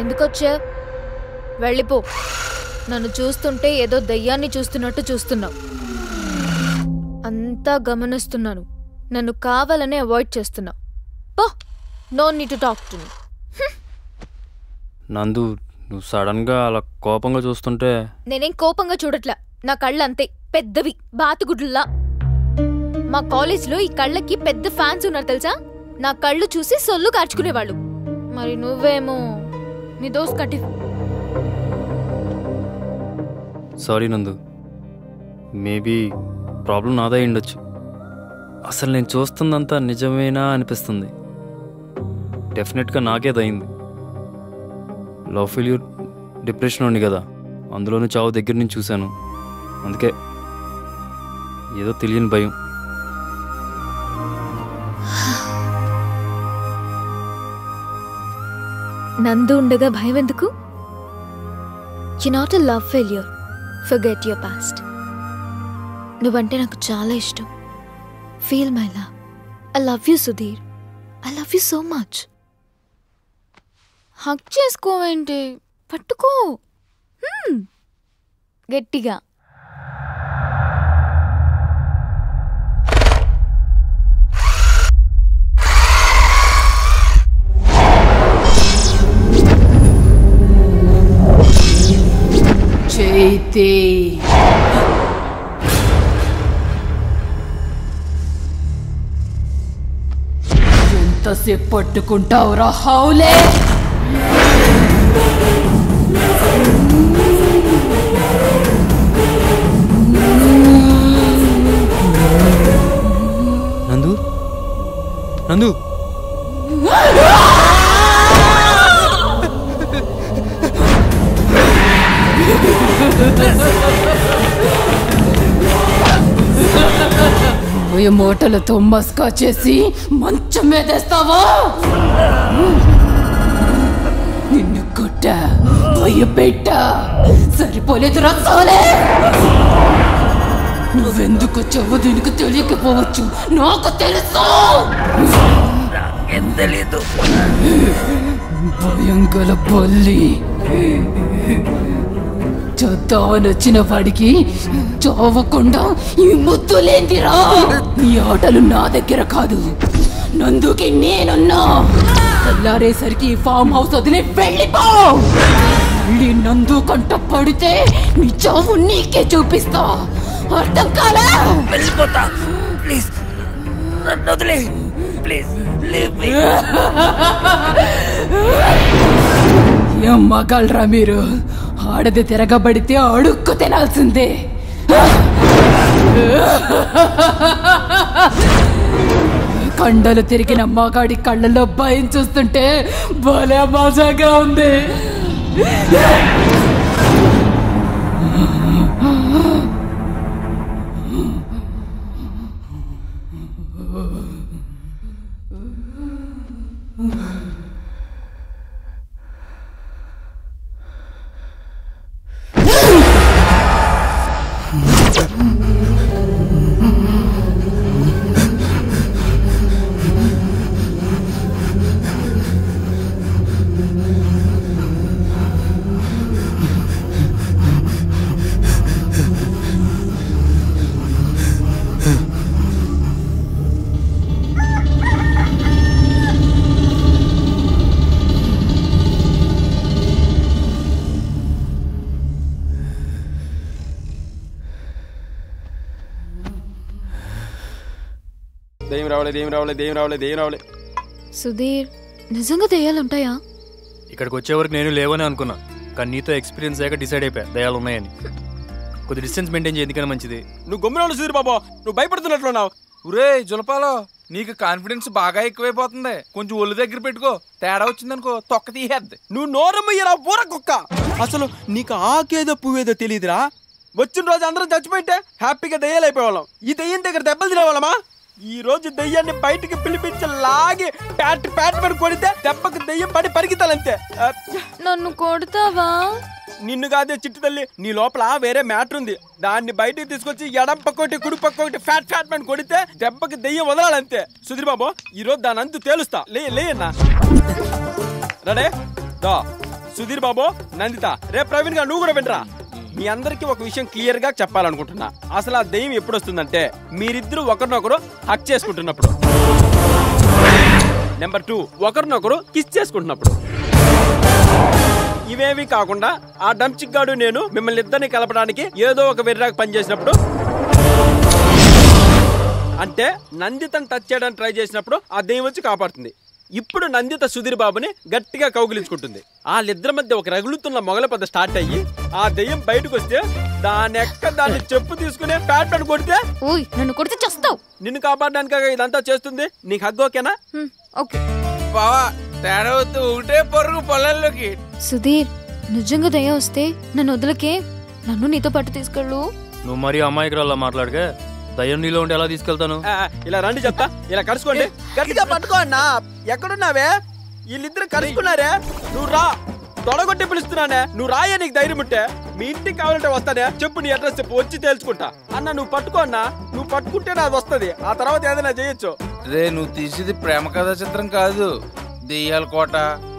ఎందుకొచ్చా? వెళ్ళిపో. నన్ను చూస్తుంటే ఏదో దయ్యాన్ని చూస్తున్నట్టు చూస్తున్నావు. అంతా గమనిస్తున్నాను. నన్ను కావాలనే అవాయిడ్ చేస్తున్నావు. పో. No need to talk to me. Nandu, నువ్వు సడన్గా అలా కోపంగా చూస్తుంటే. నేనేం కోపంగా చూడట్లా. నా కళ్ళు అంతే, పెద్దవి, బాతుగుడ్లా. మా కాలేజ్లో ఈ కళ్ళకి పెద్ద ఫ్యాన్స్ ఉన్నారు తెలుసా. నా కళ్ళు చూసి సొల్లు కార్చుకునేవాళ్ళు. మరి నువ్వేమో నీ దోస్త్ కట్టి. సారీ నందు, మేబీ ప్రాబ్లం నాదే ఉండొచ్చు. అసలు నేను చూస్తుందంతా నిజమేనా అనిపిస్తుంది. డెఫినెట్గా నాకేదయింది. లవ్ ఫెయిల్యూర్, డిప్రెషన్ ఉంది కదా, అందులోనూ చావు దగ్గర నుంచి చూశాను. అందుకే ఏదో తెలియని భయం. నందు ఉండగా భయం ఎందుకు? You not a love failure. Forget your past. నువ్వంటే నాకు చాలా ఇష్టం. Feel my love. I love you Sudheer. I love you so much. Hug చేసుకోవేంటి? పట్టుకో గట్టిగా. చైతే ఎంతసేపు పట్టుకుంటావురా హౌలే? నందు, నందు, మూటలతో మస్కా చేసి మంచం మీదేస్తావా? నిన్ను కొట్ట భయపెట్ట సరిపోలేదు రసాలే. నువ్వెందుకు వచ్చావో దీనికి తెలియకపోవచ్చు, నాకు తెలుసు. తెలీదు. భయం గల బల్లి. చూద్దామని వచ్చిన వాడికి చావకుండా ఈ ముద్దులేందిరా? ఈ ఆటలు నా దగ్గర కాదు, నందుకి నేనున్నా. తెల్లారేసరికి ఈ ఫామ్ హౌస్ వదిలి వెళ్ళిపో. మళ్ళీ నందు కంట పడితే నీ చావు నీకే చూపిస్తా. అర్థం కాలా? వెళ్ళిపోతా. ప్లీజ్ నన్ను వదిలే. ప్లీజ్ ఏం మగాళ్ళరా మీరు? ఆడది తిరగబడితే అడుక్కు తినాల్సిందే. కండలు తిరిగిన మగాడి కళ్ళలో భయం చూస్తుంటే భలే మజాగా ఉంది. సుధీర్, నిజంగా దయ్యాలుంటాయా? ఇక్కడికి వచ్చే వరకు నేను లేవని అనుకున్నా, కానీ నీతో ఎక్స్పీరియన్స్ అయ్యాక డిసైడ్ అయిపోయా దయ్యాలు ఉన్నాయని. కొద్ది డిస్టెన్స్ మెయింటైన్ చేయ, ఎందుకని మంచిది. నువ్వు గమ్మున సుధీర్ బాబా, నువ్వు భయపడుతున్నట్లున్నావు. ఒరే జులపాలో, నీకు కాన్ఫిడెన్స్ బాగా ఎక్కువైపోతుంది. కొంచెం ఒళ్ళు దగ్గర పెట్టుకో, తేడా వచ్చిందనుకో తొక్క తీసేద్ది. నువ్వు నోరమ్మయ్యరా బూర కుక్క. అసలు నీకు ఆకేదో పువ్వేదో తెలియదురా. వచ్చిన రోజు అందరం చచ్చిపోయింటే హ్యాపీగా దయ్యాలు అయిపోయేవాళ్ళం. ఈ దయ్యం దగ్గర దెబ్బలు తినేవాళ్ళమా? ఈ రోజు దయ్యాన్ని బయటికి పిలిపించి లాగి ప్యాట్ ప్యాట్ పడి కొడితే దెబ్బకి దయ్యం పడి పరిగెత్తాలంతే. నన్ను కొడతావా? నిన్ను కాదే చిట్టు తల్లి, నీ లోపల వేరే మ్యాటర్ ఉంది. దాన్ని బయటికి తీసుకొచ్చి ఎడం పక్కోటి కుడి పక్కోటి ఫ్యాట్ ఫ్యాట్ పని కొడితే దెబ్బకి దయ్యం వదలాలంతే. సుధీర్ బాబు, ఈ రోజు దాని అంతు తేలుస్తా. లేయన్నా రెడే దా. సుధీర్ బాబు, నందిత, రేపు ప్రవీణ్ గా నువ్వు కూడా వినరా. మీ అందరికి ఒక విషయం క్లియర్ గా చెప్పాలనుకుంటున్నా. అసలు ఆ దెయ్యం ఎప్పుడు వస్తుందంటే మీరిద్దరు ఒకరినొకరు హక్ చేసుకుంటున్నప్పుడు. నెంబర్ 2, ఒకరినొకరు కిస్ చేసుకుంటున్నప్పుడు. ఇవేవి కాకుండా ఆ డంచిక్ గాడు నేను మిమ్మల్ని ఇద్దరిని కలపడానికి ఏదో ఒక వెర్రాకు పనిచేసినప్పుడు, అంటే నందితను టచ్ చేయడానికి ట్రై చేసినప్పుడు ఆ దెయ్యం వచ్చి కాపాడుతుంది. ఇప్పుడు నందిత సుధీర్ బాబుని గట్టిగా కౌగిలించుకుంటుంది. వాళ్ళిద్దరి మధ్య ఒక రగులుతున్న మొగల పెద్ద స్టార్ట్ అయ్యి ఆ దెయ్యం బయటకు వస్తే దాన్ని చెప్పు తీసుకునే ప్యాట్ కొడితే నన్ను కొడితే చేస్తావు. నిన్ను కాపాడడానికి ఇదంతా చేస్తుంది. నీకు హగ్ ఓకేనా? ఓకే బావా, తేడా వద్దు, ఒకటే పొరుగు పొలాల్లోకి. సుధీర్, నిజంగా దయ వస్తే నన్ను వదలకే, నన్ను నీతో పాటు తీసుకెళ్ళు. నువ్వు మరీ అమ్మాయికి మాట్లాడకే. దయ్యం నీలో ఉంటే ఎలా తీసుకెళ్తాను? ఇలా రండి చెప్తా. ఇలా కలుసుకోండి, గట్టిగా పట్టుకో అన్నా. ఎక్కడున్నావే? వీళ్ళిద్దరు కలుసుకున్నారే. నువ్వు రా, తొడగొట్టి పిలుస్తున్నానే. నువ్వు రాయే, నీకు ధైర్యం ఉంటే. మీ ఇంటికి కావాలంటే వస్తానే. చెప్పు, నీ అడ్రస్ చెప్పు, వచ్చి తేల్చుకుంటా. అన్న నువ్వు పట్టుకో అన్నా. నువ్వు పట్టుకుంటే అది వస్తుంది. ఆ తర్వాత ఏదైనా చేయొచ్చు. రే, నువ్వు తీసేది ప్రేమ కథా చిత్రం కాదు. దెయ్యాల కోట,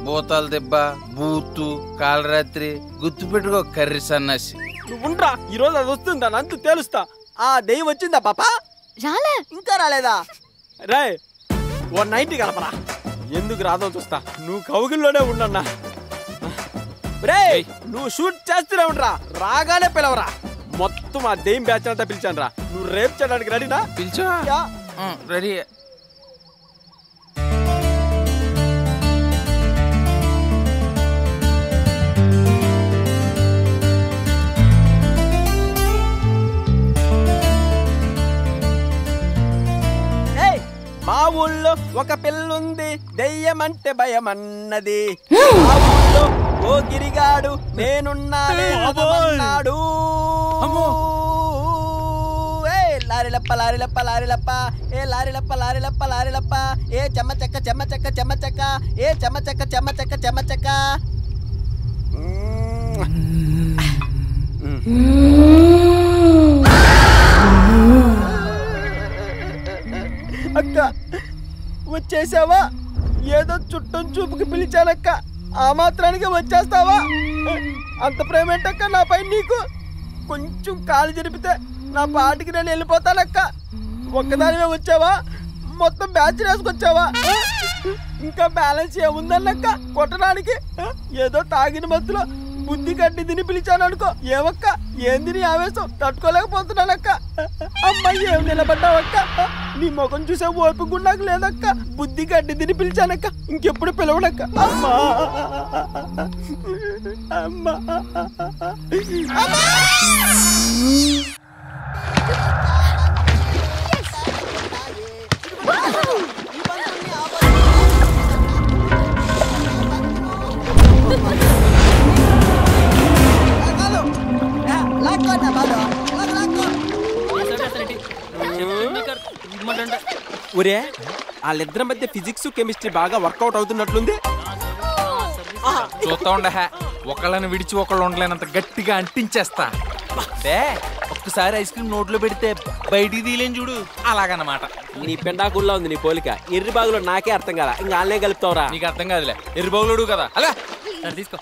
భూతాల దెబ్బ, బూతు, కాలరాత్రి. గుర్తు పెట్టుకో కర్రీ సన్నాసి. నువ్వు ఉండరా, ఈ రోజు అది వస్తుందా నంతు తేలుస్తా. ఆ దెయ్యం వచ్చిందా పాపా? రాలే, ఇంకా రాలేదా? రే, 190 కలపరా. ఎందుకు రాదో చూస్తా. నువ్వు కౌగిల్లోనే ఉండన్నా. రే, నువ్వు షూట్ చేస్తూనే ఉండరా. రాగానే పిలవరా. మొత్తం ఆ దెయ్యం బ్యాచ్ అంతా పిలిచాను రా. నువ్వు రేపు చేయడానికి రెడీనా? పిలిచా? రెడీ. మా ఊళ్ళో ఒక పిల్లుంది, దెయ్యమంటే భయమన్నది. మా ఊళ్ళో ఓ గిరిగాడు నేనున్నాడే అన్నాడు. లారిలప్ప లారిలప్ప లారిలప్ప, ఏ లారిలప్ప లారిలప్ప లారిలప్ప, ఏ చెమ్మ చెక్క చెమ్మ చెక్క చెమ్మ చెక్క, ఏ చెమ్మ చెక్క చెమ్మ చెక్క చెమ్మ చెక్క. అక్క వచ్చేసావా? ఏదో చుట్టం చూపుకి పిలిచానక్క, ఆ మాత్రానికి వచ్చేస్తావా? అంత ప్రేమ ఏంటక్క నాపై నీకు? కొంచెం కాలు జరిపితే నా పాటికి నేను వెళ్ళిపోతానక్క. ఒక్కదానివే వచ్చావా? మొత్తం బ్యాచ్ వేసుకొచ్చావా? ఇంకా బ్యాలెన్స్ ఏముందన్నక్క కొట్టడానికి? ఏదో తాగిన మత్తులో బుద్ధి కట్టి తిని పిలిచాను అనుకో. ఏమక్క, ఏంది నీ ఆవేశం? తట్టుకోలేకపోతున్నానక్క. అమ్మాయి ఏం నిలబడ్డావక్క? నీ ముఖం చూసే ఓపిక నాకు లేదక్క. బుద్ధి కట్టి తిని పిలిచానక్క, ఇంకెప్పుడు పిలవడక్క. అమ్మా అమ్మా ఒరే, వాళ్ళిద్దరి మధ్య ఫిజిక్స్ కెమిస్ట్రీ బాగా వర్కౌట్ అవుతున్నట్లుంది. చూస్తా ఉండ, ఒకళ్ళని విడిచి ఒకళ్ళు ఉండలేనంత గట్టిగా అంటించేస్తా. ఒక్కసారి ఐస్ క్రీమ్ నోట్లో పెడితే బయటికి తీలేని చూడు, అలాగన్నమాట. నీ పెండాకుల్లో ఉంది నీ పోలిక. ఎర్రి బాగులో నాకే అర్థం కదా, ఇంకా వాళ్ళే కలుపుతావురా. నీకు అర్థం కాదులే, ఎర్రి బాగులోడు కదా. అలా తీసుకో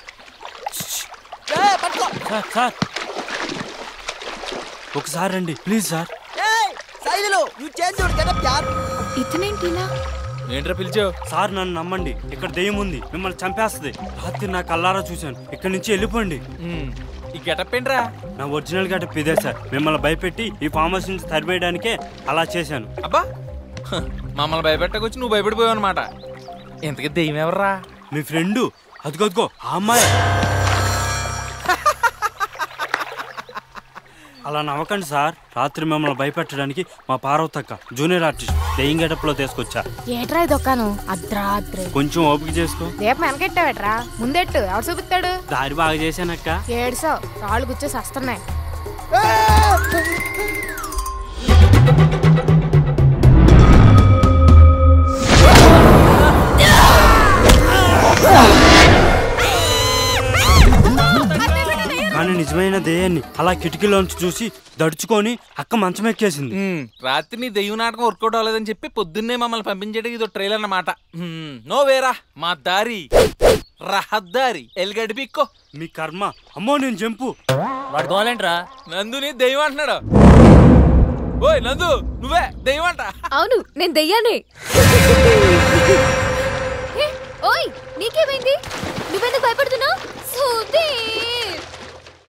సార్, ఒకసారి రండి ప్లీజ్ సార్. ఇతనేంటి ఇలా? ఏంట్రా పిలిచావు? సార్ నన్ను నమ్మండి, ఇక్కడ దెయ్యం ఉంది, మిమ్మల్ని చంపేస్తుంది. రాత్రి నా కల్లారా చూశాను. ఇక్కడి నుంచి వెళ్ళిపోండి. ఈ గెటప్ ఏంట్రా? నా ఒరిజినల్ గెటప్ ఇదే సార్. మిమ్మల్ని భయపెట్టి ఈ ఫామ్ హౌస్ నుంచి తరిమేయడానికే అలా చేశాను. అబ్బా, మమ్మల్ని భయపెట్టకొచ్చి నువ్వు భయపడిపోయావు అనమాట. ఇంతకీ దెయ్యం ఎవర్రా? మీ ఫ్రెండు, అదిగో ఆ అమ్మాయి. అలా నవ్వకండి సార్. రాత్రి మిమ్మల్ని భయపెట్టడానికి మా పార్వతక్క జూనియర్ ఆర్టిస్ట్ దెయ్యం గెటప్ లో తీసుకొచ్చా. ఏట్రా ఇదొక్కాను అర్ధరాత్రి. కొంచెం ఓపిక చేసుకో. దీపం వెనకెట్టావేట్రా? ముందెట్టు, ఎవరు చూపిస్తాడు? దారి బాగా చేశానక్క. ఏడ్సావు, రాళ్ళు గుచ్చేసి వస్తున్నాయి. కానీ నిజమైన దెయ్యాన్ని అలా కిటికీలోంచి చూసి దడుచుకొని అక్క మంచం ఎక్కేసింది. రాత్రి నీ దెయ్యం నాటకం వర్కౌట్ అవ్వలేదని చెప్పి పొద్దున్నే మమ్మల్ని పంపించేది ఇదో ట్రైలర్ అన్నమాట. నో వేరా, మా దారి రహదారి ఎల్గడి పిక్కో. మీ కర్మ. అమ్మో నేను జంపు. వాడు గోలేంట్రా? నందుని దెయ్యం అంటున్నాడు. ఓయ్ నందు, నువ్వే దెయ్యం అంట. అవును, నేను దెయ్యానే. ఓయ్, నీకేమైంది?